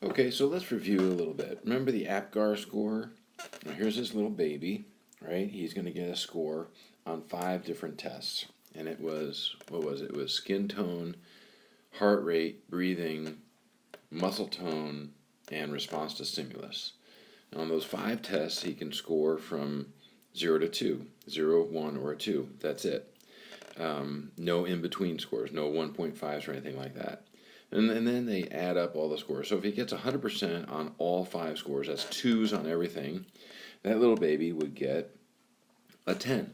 Okay, so let's review a little bit. Remember the APGAR score? Now here's this little baby, right? He's going to get a score on 5 different tests. And it was, what was it? It was skin tone, heart rate, breathing, muscle tone, and response to stimulus. Now on those 5 tests, he can score from 0 to 2, 0, 1, or a 2. That's it. No in-between scores, no 1.5s or anything like that. And then they add up all the scores. So if he gets 100% on all 5 scores, that's 2s on everything, that little baby would get a 10.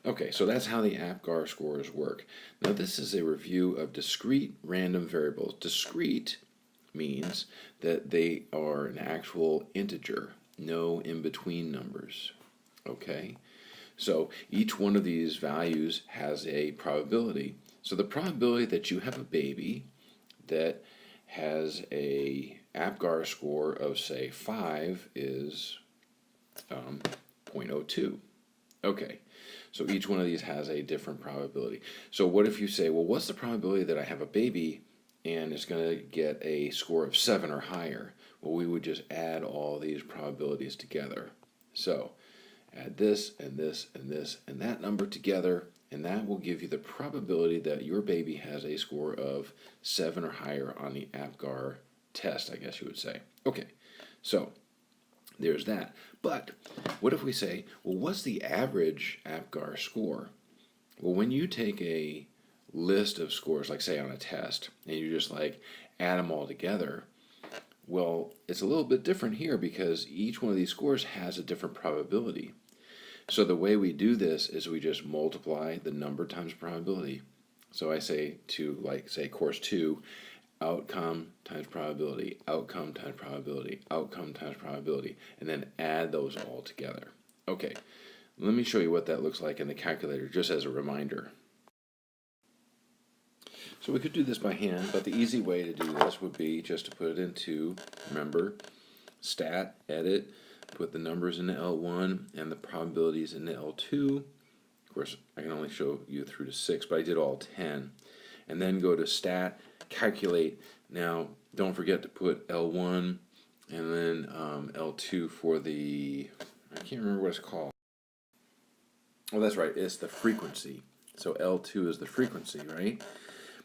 Okay, so that's how the APGAR scores work. Now this is a review of discrete random variables. Discrete means that they are an actual integer, no in-between numbers. Okay? So each one of these values has a probability. So the probability that you have a baby that has a APGAR score of, say, 5 is 0.02. Okay, so each one of these has a different probability. So what if you say, well, what's the probability that I have a baby and it's going to get a score of 7 or higher? Well, we would just add all these probabilities together. So add this and this and this and that number together, and that will give you the probability that your baby has a score of 7 or higher on the APGAR test, I guess you would say. Okay, so there's that. But what if we say, well, what's the average APGAR score? Well, when you take a list of scores, like say on a test, and you just like add them all together, well, it's a little bit different here because each one of these scores has a different probability. So the way we do this is we just multiply the number times probability. So I say to, like, say course 2, outcome times probability, outcome times probability, outcome times probability, and then add those all together. Okay, let me show you what that looks like in the calculator just as a reminder. So we could do this by hand, but the easy way to do this would be just to put it into, remember, stat, edit, put the numbers into L1 and the probabilities into L2. Of course, I can only show you through to 6, but I did all 10. And then go to stat, calculate. Now, don't forget to put L1 and then L2 for the, I can't remember what it's called. Oh, that's right, it's the frequency. So L2 is the frequency, right?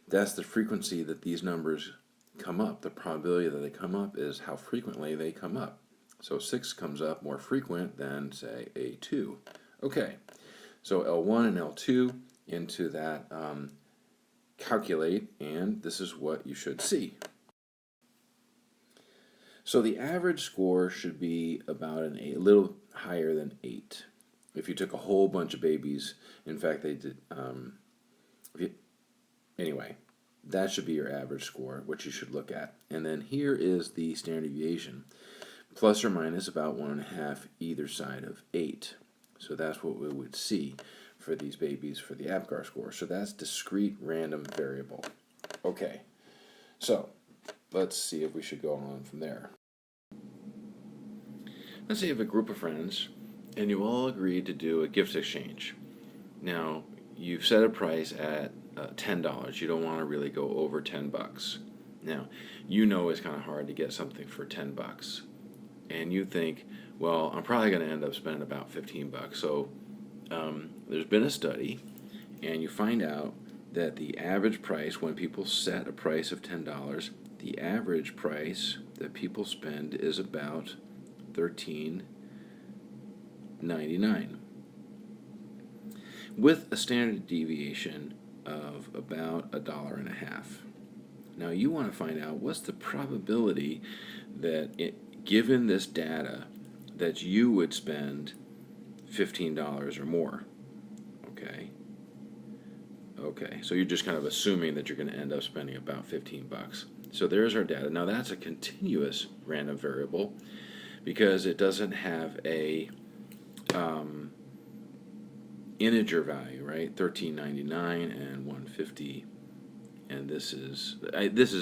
That's the frequency that these numbers come up. The probability that they come up is how frequently they come up. So 6 comes up more frequent than, say, a 2. Okay, so L1 and L2 into that calculate, and this is what you should see. So the average score should be about an 8, a little higher than 8. If you took a whole bunch of babies, in fact they did, anyway, that should be your average score, which you should look at. And then here is the standard deviation, plus or minus about 1.5 either side of 8. So that's what we would see for these babies for the APGAR score. So that's discrete random variable. Okay, so let's see if we should go on from there. Let's say you have a group of friends and you all agreed to do a gift exchange. Now, you've set a price at $10. You don't want to really go over $10. Now, you know it's kind of hard to get something for $10. And you think, well, I'm probably going to end up spending about $15. So there's been a study, and you find out that the average price, when people set a price of $10, the average price that people spend is about $13.99, with a standard deviation of about $1.50. Now you want to find out what's the probability that given this data that you would spend $15 or more. Okay, so you're just kind of assuming that you're going to end up spending about $15. So there's our data. Now that's a continuous random variable because it doesn't have a integer value, right? $13.99 and $1.50, and this is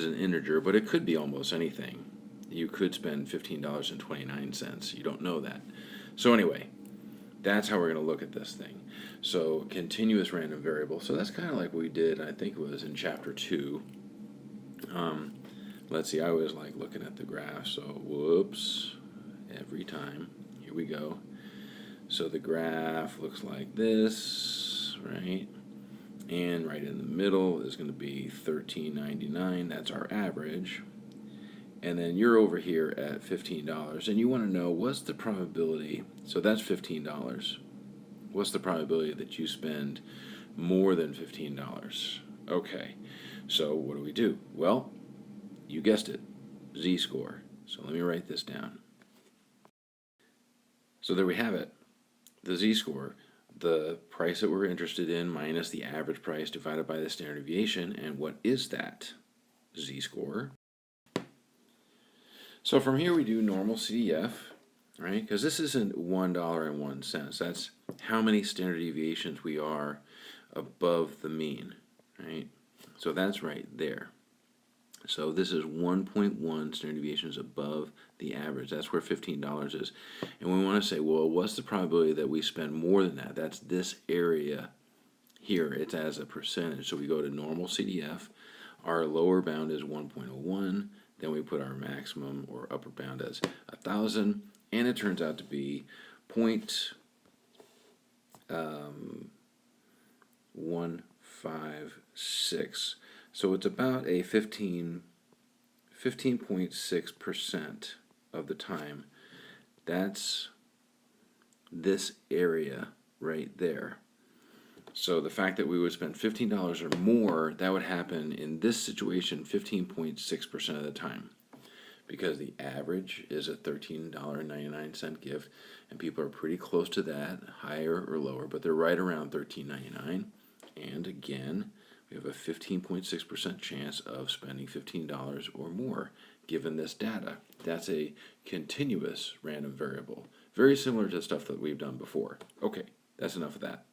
an integer, but it could be almost anything. You could spend $15.29. You don't know that. So anyway, that's how we're going to look at this thing. So continuous random variable. So that's kind of like what we did, I think it was in chapter 2. let's see, I always like looking at the graph, so whoops, every time. Here we go. So the graph looks like this, right? And right in the middle is going to be $13.99. That's our average. And then you're over here at $15, and you want to know what's the probability. So that's $15. What's the probability that you spend more than $15? Okay, so what do? Well, you guessed it, z-score. So let me write this down. So there we have it, the z-score, the price that we're interested in minus the average price divided by the standard deviation. And what is that? Z-score. So from here we do normal CDF, right? Because this isn't $1.01. That's how many standard deviations we are above the mean, right? So that's right there. So this is 1.1 standard deviations above the average. That's where $15 is. And we want to say, well, what's the probability that we spend more than that? That's this area here. It's as a percentage. So we go to normal CDF. Our lower bound is 1.01. Then we put our maximum or upper bound as 1,000. And it turns out to be 0.156. So it's about a 15.6% of the time. That's this area right there. So the fact that we would spend $15 or more, that would happen in this situation 15.6% of the time. Because the average is a $13.99 gift, and people are pretty close to that, higher or lower, but they're right around $13.99. And again, we have a 15.6% chance of spending $15 or more given this data. That's a continuous random variable. Very similar to stuff that we've done before. Okay, that's enough of that.